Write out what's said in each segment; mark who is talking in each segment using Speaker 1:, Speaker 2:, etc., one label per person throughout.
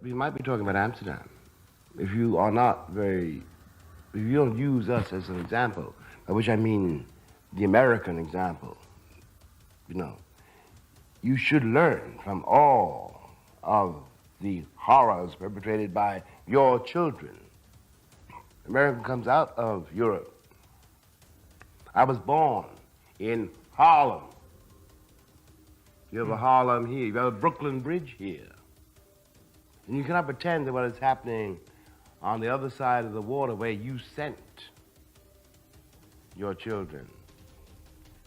Speaker 1: We might be talking about Amsterdam. If you are not very, if you don't use us as an example, by which I mean the American example, you know, you should learn from all of the horrors perpetrated by your children. America comes out of Europe. I was born in Harlem. You have a Harlem here, you have a Brooklyn Bridge here. And you cannot pretend that what is happening on the other side of the water where you sent your children.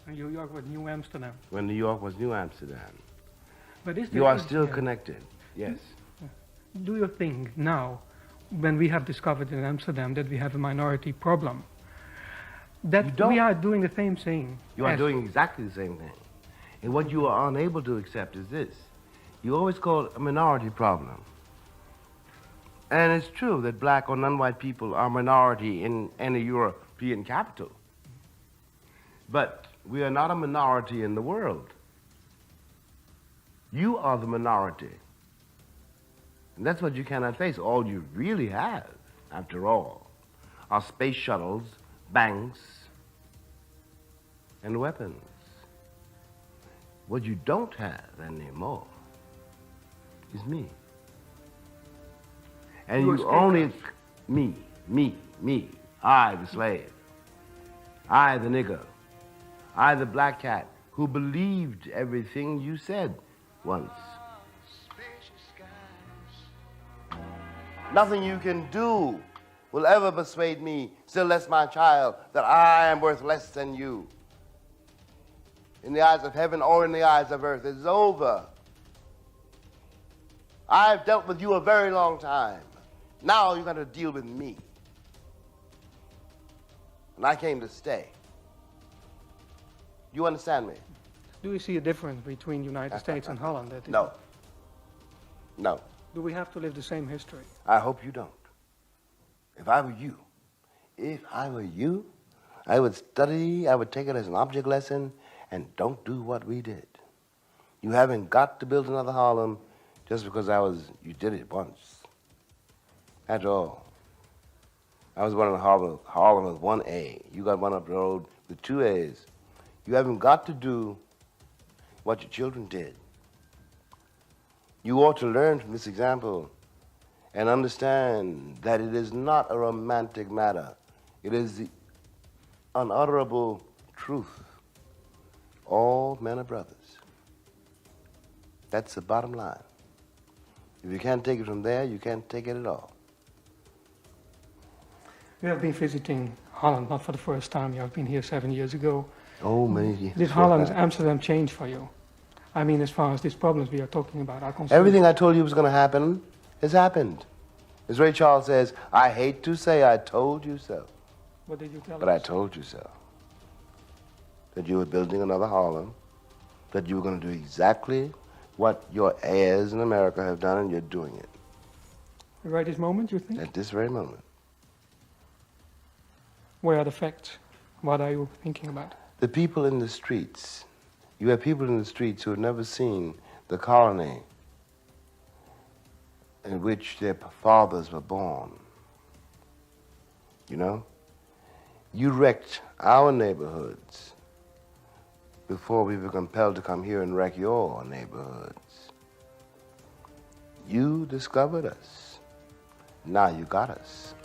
Speaker 2: And New York was New Amsterdam.
Speaker 1: When New York was New Amsterdam.
Speaker 2: But is
Speaker 1: you are still connected, yes.
Speaker 2: Do you think now, when we have discovered in Amsterdam that we have a minority problem, that we are doing the same thing?
Speaker 1: You are doing exactly the same thing. And what you are unable to accept is this. You always call it a minority problem. And it's true that black or non-white people are minority in any European capital. But we are not a minority in the world. You are the minority. And that's what you cannot face. All you really have, after all, are space shuttles, banks, and weapons. What you don't have anymore is me. And you only, me, I, the slave, I, the nigger, I, the black cat, who believed everything you said once. Nothing you can do will ever persuade me, still less my child, that I am worth less than you. In the eyes of heaven or in the eyes of earth, it's over. I've dealt with you a very long time. Now you've got to deal with me. And I came to stay. You understand me?
Speaker 2: Do you see a difference between the United States and Holland?
Speaker 1: No. No.
Speaker 2: Do we have to live the same history?
Speaker 1: I hope you don't. If I were you, I would study, I would take it as an object lesson, and don't do what we did. You haven't got to build another Harlem just because you did it once. After all, I was born in Harlem with one A. You got one up the road with two A's. You haven't got to do what your children did. You ought to learn from this example and understand that it is not a romantic matter. It is the unutterable truth. All men are brothers. That's the bottom line. If you can't take it from there, you can't take it at all.
Speaker 2: You have been visiting Holland, not for the first time. You have been here 7 years ago.
Speaker 1: Oh, many years.
Speaker 2: Did Holland, Amsterdam change for you? I mean, as far as these problems we are talking about are concerned.
Speaker 1: Everything I told you was going to happen has happened. As Ray Charles says, I hate to say I told you so.
Speaker 2: What did you tell us?
Speaker 1: But I told you so. That you were building another Harlem, that you were going to do exactly what your heirs in America have done, and you're doing it.
Speaker 2: Right this moment, you think?
Speaker 1: At this very moment.
Speaker 2: Where are the facts? What are you thinking about?
Speaker 1: The people in the streets. You have people in the streets who have never seen the colony in which their fathers were born. You know? You wrecked our neighborhoods before we were compelled to come here and wreck your neighborhoods. You discovered us. Now you got us.